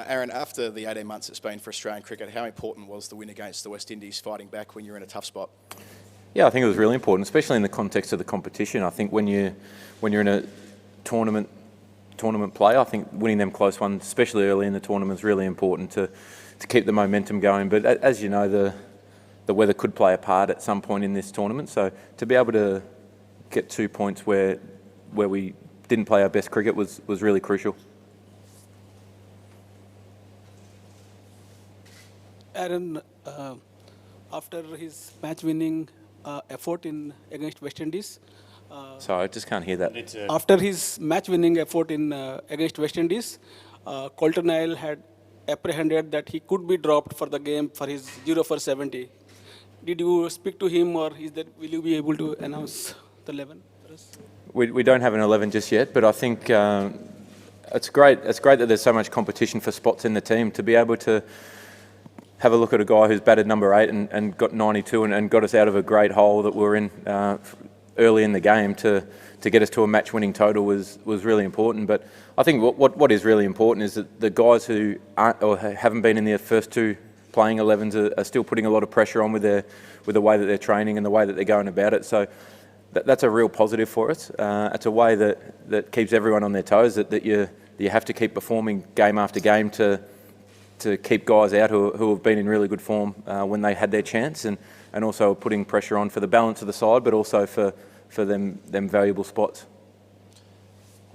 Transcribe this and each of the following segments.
Aaron, after the 18 months it's been for Australian cricket, how important was the win against the West Indies fighting back when you were in a tough spot? Yeah, I think it was really important, especially in the context of the competition. I think when you're in a tournament play, I think winning them close ones, especially early in the tournament, is really important to keep the momentum going. But as you know, the weather could play a part at some point in this tournament. So to be able to get 2 points where we didn't play our best cricket was really crucial. Aaron, after his match-winning effort against West Indies. Sorry, I just can't hear that. After his match-winning effort against West Indies, Colton Nile had apprehended that he could be dropped for the game for his 0 for 70. Did you speak to him, or will you be able to announce the 11 for us? We don't have an 11 just yet, but I think it's great. It's great that there's so much competition for spots in the team. To be able to have a look at a guy who's batted number 8 and got 92 and got us out of a great hole that we're in early in the game to get us to a match-winning total was really important. But I think what is really important is that the guys who aren't or haven't been in their first 2 playing 11s are still putting a lot of pressure on with the way that they're training and the way that they're going about it. So that's a real positive for us. It's a way that keeps everyone on their toes, that you have to keep performing game after game to keep guys out who have been in really good form when they had their chance, and also putting pressure on for the balance of the side, but also for them valuable spots.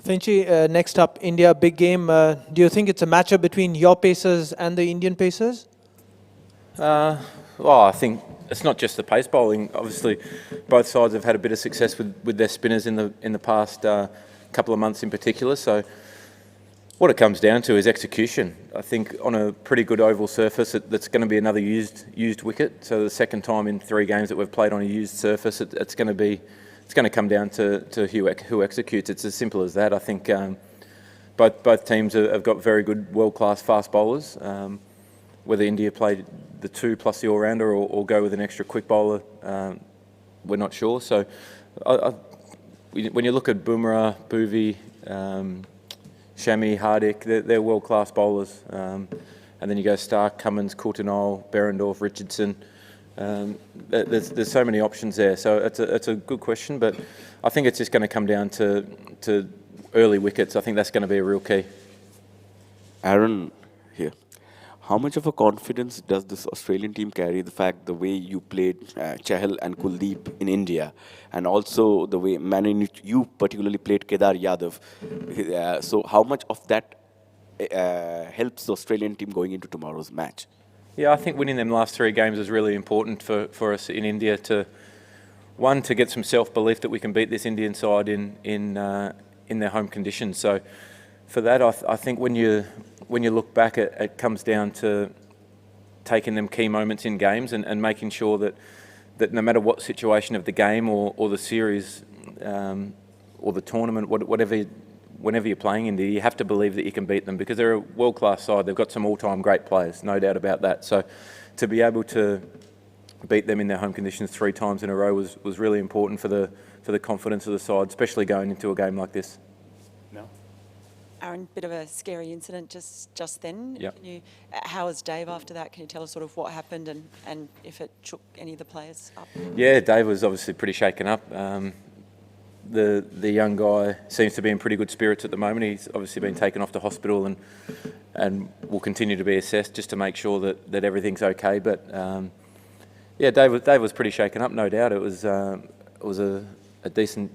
Finchy, next up, India, big game. Do you think it's a matchup between your Pacers and the Indian Pacers? Well, I think it's not just the pace bowling. Obviously, both sides have had a bit of success with their spinners in the past couple of months in particular. So what it comes down to is execution. I think on a pretty good oval surface, that's going to be another used wicket. So the second time in 3 games that we've played on a used surface, it's going to come down to who executes. It's as simple as that. I think both teams have got very good world-class fast bowlers. Whether India play the 2 plus the all-rounder or go with an extra quick bowler, we're not sure. So when you look at Bumrah, Bhuvi, Shami, Hardik, they're world-class bowlers. And then you go Stark, Cummins, Coulter-Nile, Berendorf, Richardson. There's so many options there. So it's a good question, but I think it's just going to come down to early wickets. I think that's going to be a real key. Aaron, here. How much of a confidence does this Australian team carry, the fact the way you played Chahal and Kuldeep in India, and also the way manner in which you particularly played Kedar Yadav? So how much of that helps the Australian team going into tomorrow's match? Yeah, I think winning them last 3 games is really important for us in India to get some self-belief that we can beat this Indian side in their home conditions. So for that, I think when you look back, it comes down to taking them key moments in games and making sure that no matter what situation of the game or the series or the tournament, whenever you're playing India, you have to believe that you can beat them because they're a world-class side. They've got some all-time great players, no doubt about that. So to be able to beat them in their home conditions 3 times in a row was really important for the confidence of the side, especially going into a game like this. No. Aaron, bit of a scary incident just then. Yep. How was Dave after that? Can you tell us sort of what happened and if it shook any of the players up? Yeah, Dave was obviously pretty shaken up. The young guy seems to be in pretty good spirits at the moment. He's obviously been taken off to hospital and will continue to be assessed just to make sure that everything's okay. But yeah, Dave was pretty shaken up, no doubt. It was a decent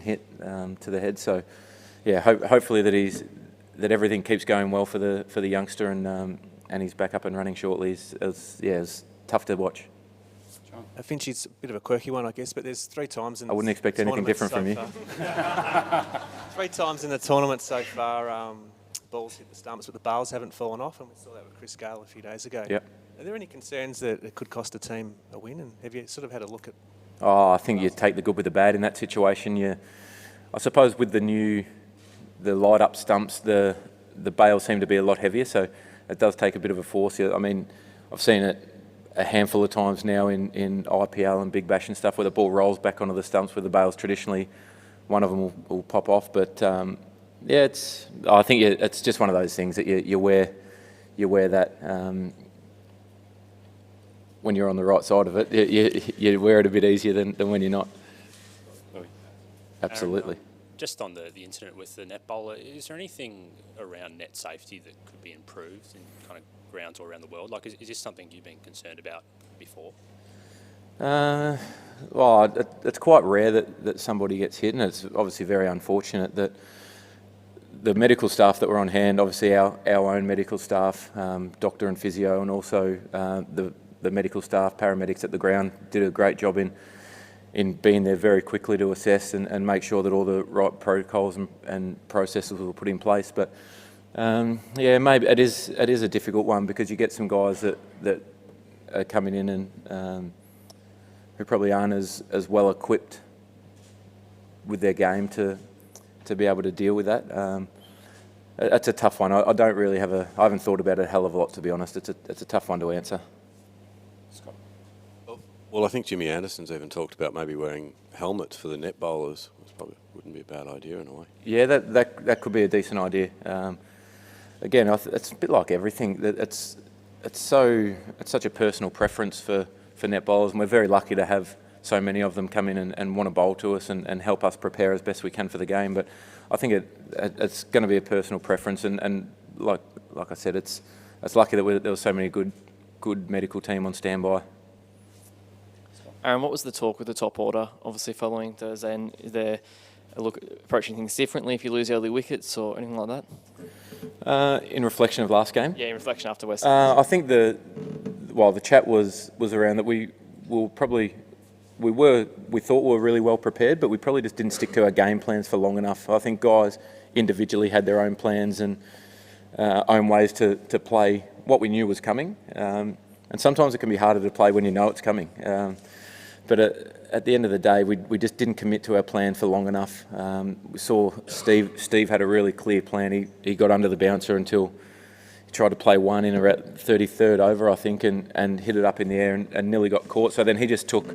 hit to the head. So yeah, hopefully that everything keeps going well for the youngster and he's back up and running shortly. It's tough to watch. Finch's a bit of a quirky one, I guess, but there's 3 times in I wouldn't expect anything different from you. 3 times in the tournament so far, balls hit the stumps, but the bails haven't fallen off, and we saw that with Chris Gale a few days ago. Yep. Are there any concerns that it could cost a team a win, and have you sort of had a look at? Oh, I think you take the good with the bad in that situation. I suppose with the light up stumps, the bails seem to be a lot heavier, so it does take a bit of a force. I mean, I've seen it a handful of times now in IPL and Big Bash and stuff where the ball rolls back onto the stumps where the bails traditionally, one of them will pop off. But yeah, I think it's just one of those things that you wear you wear that when you're on the right side of it. You wear it a bit easier than when you're not. Absolutely. Aaron, just on the incident with the net bowler, is there anything around net safety that could be improved in kind of grounds all around the world? Like, is this something you've been concerned about before? Well, it's quite rare that somebody gets hit, and it's obviously very unfortunate that the medical staff that were on hand, obviously our own medical staff, doctor and physio, and also the medical staff, paramedics at the ground, did a great job in being there very quickly to assess and make sure that all the right protocols and processes were put in place. But yeah, maybe it is a difficult one, because you get some guys that are coming in and who probably aren't as well equipped with their game to be able to deal with that. It's a tough one. I don't really I haven't thought about it a hell of a lot, to be honest. It's a tough one to answer. Scott? Well, I think Jimmy Anderson's even talked about maybe wearing helmets for the net bowlers. It probably wouldn't be a bad idea in a way. Yeah, that could be a decent idea. Again, it's a bit like everything. It's such a personal preference for net bowlers, and we're very lucky to have so many of them come in and want to bowl to us and help us prepare as best we can for the game. But I think it's going to be a personal preference, and like I said, it's lucky that there was so many good medical team on standby. Aaron, what was the talk with the top order, obviously following Thursday, and is there a look approaching things differently if you lose early wickets or anything like that? In reflection of last game? Yeah, in reflection after West. I think the chat was around that we thought we were really well prepared, but we probably just didn't stick to our game plans for long enough. I think guys individually had their own plans and own ways to play what we knew was coming. And sometimes it can be harder to play when you know it's coming. But at the end of the day, we just didn't commit to our plan for long enough. We saw Steve had a really clear plan. He got under the bouncer until he tried to play one in about 33rd over, I think, and hit it up in the air and nearly got caught. So then he just took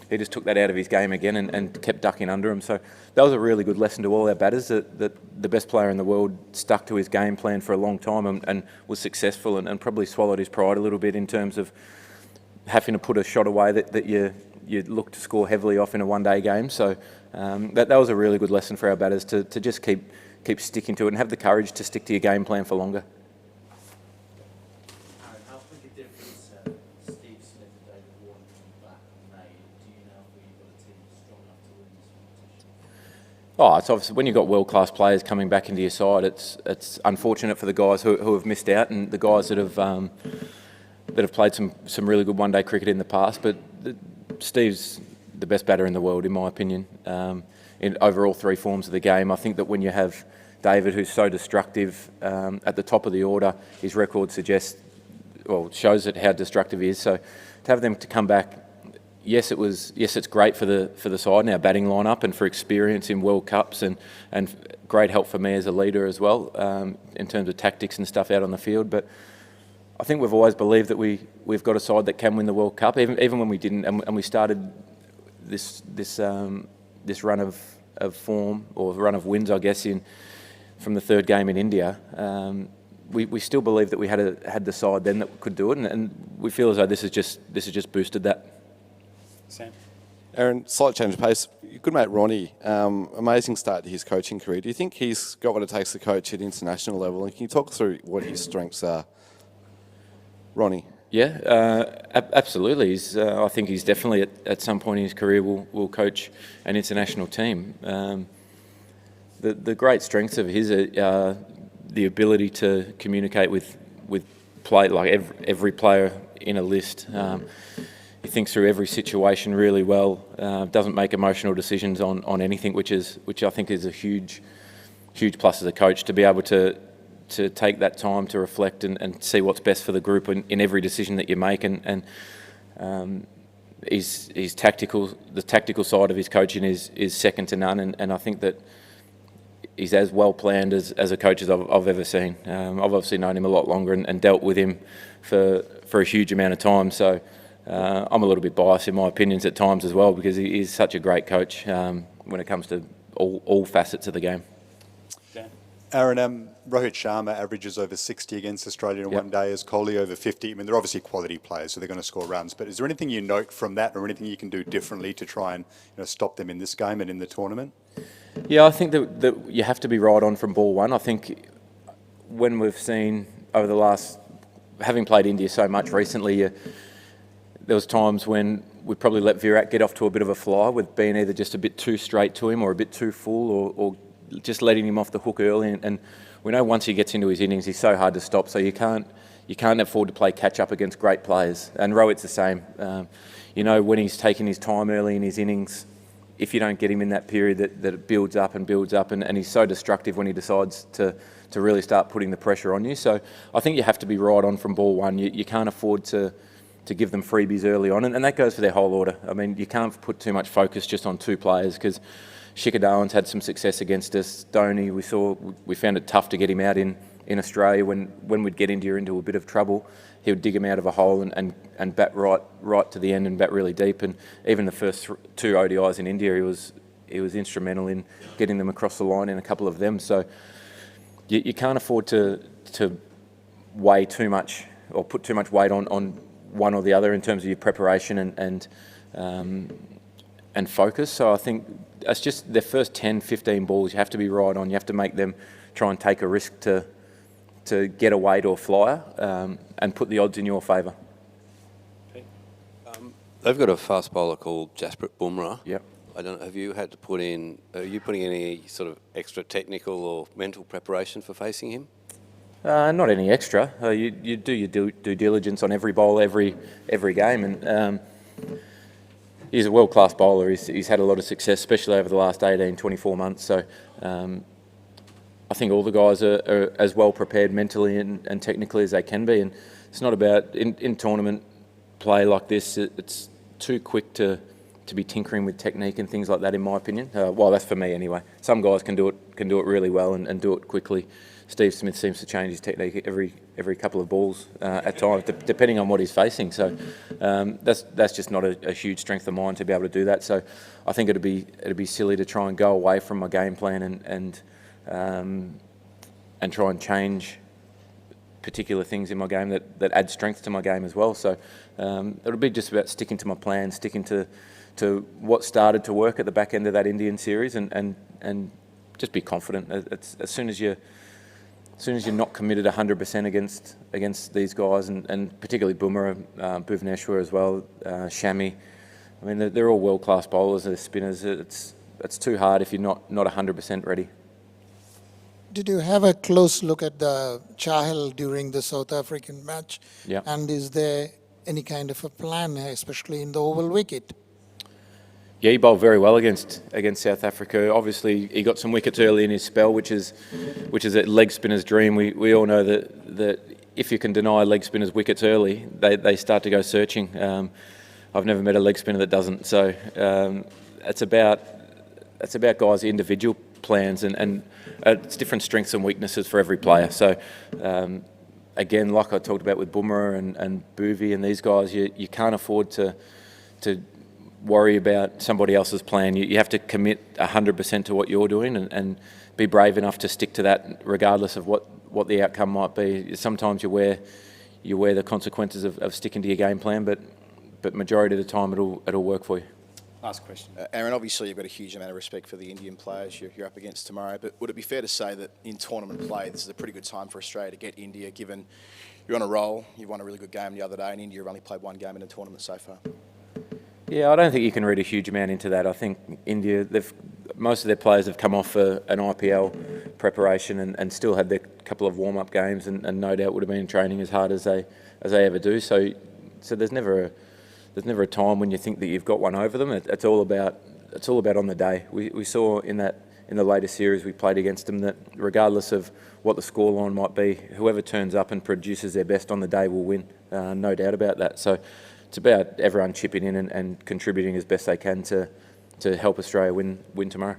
that out of his game again and kept ducking under him. So that was a really good lesson to all our batters, that the best player in the world stuck to his game plan for a long time and was successful, and probably swallowed his pride a little bit in terms of having to put a shot away that you look to score heavily off in a one-day game. So that was a really good lesson for our batters to just keep sticking to it and have the courage to stick to your game plan for longer. Aaron, how big a difference Steve Smith and David Warner coming back made? Do you now feel you've got a team strong enough to win this competition? Oh, it's obviously when you've got world-class players coming back into your side, it's unfortunate for the guys who have missed out, and the guys that have played some really good one-day cricket in the past. But Steve's the best batter in the world, in my opinion, in over all three forms of the game. I think that when you have David, who's so destructive at the top of the order, his record shows it how destructive he is. So to have them to come back, yes, it's great for the side and our batting lineup, and for experience in World Cups, and great help for me as a leader as well, in terms of tactics and stuff out on the field. But I think we've always believed that we've got a side that can win the World Cup, even when we didn't, and we started this run of form, or run of wins, I guess, from the third game in India. We still believe that we had the side then that could do it, and we feel as though this has just boosted that. Sam? Aaron, slight change of pace. Your good mate Ronnie, amazing start to his coaching career. Do you think he's got what it takes to coach at international level? And can you talk through what his strengths are? Ronnie? Yeah, absolutely. I think he's definitely at some point in his career will coach an international team. The great strengths of his are the ability to communicate with play, like every player in a list. He thinks through every situation really well. Doesn't make emotional decisions on anything, which I think is a huge plus as a coach, to be able to take that time to reflect and see what's best for the group in every decision that you make. And his tactical side of his coaching is second to none. And I think that he's as well planned as a coach as I've ever seen. I've obviously known him a lot longer and dealt with him for a huge amount of time. So I'm a little bit biased in my opinions at times as well, because he is such a great coach when it comes to all facets of the game. Aaron, Rohit Sharma averages over 60 against Australia in one day, as Kohli over 50. I mean, they're obviously quality players, so they're going to score runs. But is there anything you note from that, or anything you can do differently to try and stop them in this game and in the tournament? Yeah, I think that you have to be right on from ball one. I think when we've seen over the last, having played India so much recently, there was times when we probably let Virat get off to a bit of a fly with being either just a bit too straight to him or a bit too full, or just letting him off the hook early. And we know once he gets into his innings, he's so hard to stop. So you can't afford to play catch up against great players. And Rohit's the same. When he's taking his time early in his innings, if you don't get him in that period, that it builds up and builds up, and he's so destructive when he decides to really start putting the pressure on you. So I think you have to be right on from ball one. You can't afford to give them freebies early on, and that goes for their whole order. I mean, you can't put too much focus just on two players, because Shikhar Dhawan's had some success against us. Dhoni, we found it tough to get him out in Australia when we'd get India into a bit of trouble. He would dig him out of a hole and bat right to the end and bat really deep. And even the first two ODIs in India, he was instrumental in getting them across the line in a couple of them. So you can't afford to weigh too much or put too much weight on one or the other in terms of your preparation and focus. So I think that's just their first 10, 15 balls. You have to be right on. You have to make them try and take a risk to get away to a flyer and put the odds in your favour. They've got a fast bowler called Jasprit Bumrah. Yep. I don't know, are you putting any sort of extra technical or mental preparation for facing him? Not any extra. You do your due diligence on every bowl, every game, and he's a world-class bowler. He's had a lot of success, especially over the last 18, 24 months. So I think all the guys are as well prepared mentally and technically as they can be. And it's not about, in tournament play like this, it's too quick to be tinkering with technique and things like that, in my opinion. Well, that's for me anyway. Some guys can do it really well and do it quickly. Steve Smith seems to change his technique every couple of balls at times, depending on what he's facing. So that's just not a huge strength of mine to be able to do that. So I think it'd be silly to try and go away from my game plan and try and change particular things in my game that add strength to my game as well. So it'll be just about sticking to my plan, sticking to what started to work at the back end of that Indian series, and just be confident. As soon as you're not committed 100% against these guys, and particularly Bumrah, Bhuvneshwar as well, Shami. I mean, they're all world-class bowlers. They're spinners. It's too hard if you're not 100% ready. Did you have a close look at the Chahal during the South African match? Yeah. And is there any kind of a plan, especially in the oval wicket? Yeah, he bowled very well against South Africa. Obviously, he got some wickets early in his spell, which is a leg spinner's dream. We all know that if you can deny leg spinners wickets early, they start to go searching. I've never met a leg spinner that doesn't. So it's about guys' individual plans, and it's different strengths and weaknesses for every player. So again, like I talked about with Bumrah and Bhuvi and these guys, you can't afford to worry about somebody else's plan. You have to commit 100% to what you're doing and be brave enough to stick to that regardless of what the outcome might be. Sometimes you wear the consequences of sticking to your game plan, but majority of the time it'll work for you. Last question. Aaron, obviously you've got a huge amount of respect for the Indian players you're up against tomorrow, but would it be fair to say that in tournament play this is a pretty good time for Australia to get India, given you're on a roll, you won a really good game the other day, and India have only played one game in a tournament so far? Yeah, I don't think you can read a huge amount into that. I think India, most of their players have come off an IPL preparation and still had their couple of warm-up games, and no doubt would have been training as hard as they ever do. So there's never a time when you think that you've got one over them. It's all about on the day. We saw in the latest series we played against them that regardless of what the scoreline might be, whoever turns up and produces their best on the day will win. No doubt about that. So it's about everyone chipping in and contributing as best they can to help Australia win tomorrow.